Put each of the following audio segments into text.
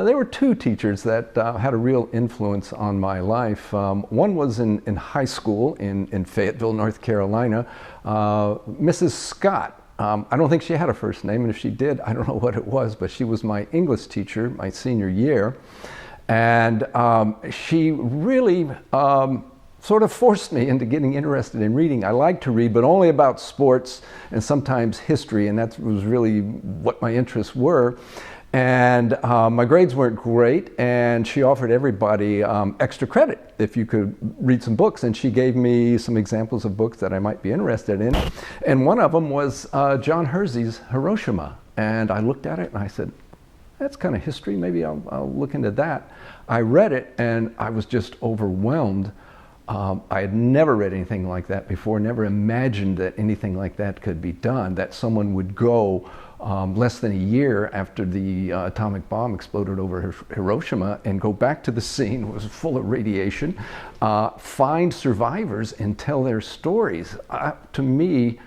There were two teachers that had a real influence on my life. One was in high school in Fayetteville, North Carolina, Mrs. Scott. I don't think she had a first name, and if she did, I don't know what it was, but she was my English teacher my senior year. And she really sort of forced me into getting interested in reading. I liked to read, but only about sports and sometimes history, and that was really what my interests were. And my grades weren't great, and she offered everybody extra credit if you could read some books, and she gave me some examples of books that I might be interested in. And one of them was John Hersey's Hiroshima. And I looked at it and I said, that's kind of history, maybe I'll look into that. I read it and I was just overwhelmed. I had never read anything like that before, never imagined that anything like that could be done, that someone would go less than a year after the atomic bomb exploded over Hiroshima and go back to the scene. It was full of radiation, find survivors and tell their stories. To me,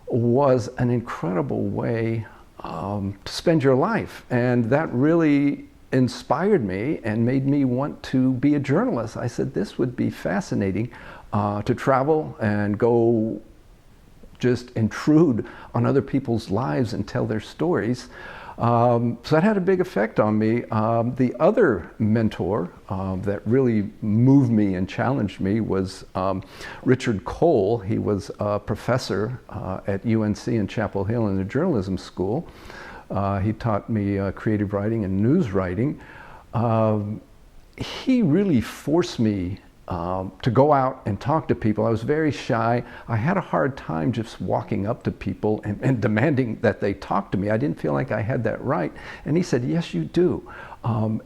was an incredible way to spend your life, and that really inspired me and made me want to be a journalist. I said this would be fascinating to travel and go just intrude on other people's lives and tell their stories. So that had a big effect on me. The other mentor that really moved me and challenged me was Richard Cole. He was a professor at UNC in Chapel Hill in the journalism school. He taught me creative writing and news writing. He really forced me to go out and talk to people. I was very shy. I had a hard time just walking up to people and demanding that they talk to me. I didn't feel like I had that right. And he said, yes, you do.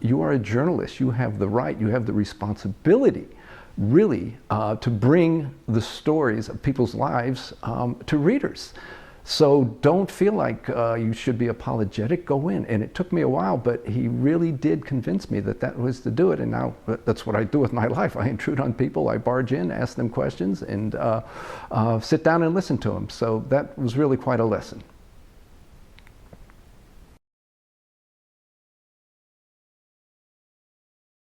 You are a journalist. You have the right, you have the responsibility, really, to bring the stories of people's lives to readers. So don't feel like you should be apologetic, go in. And it took me a while, but he really did convince me that that was to do it. And now that's what I do with my life. I intrude on people, I barge in, ask them questions, and sit down and listen to them. So that was really quite a lesson.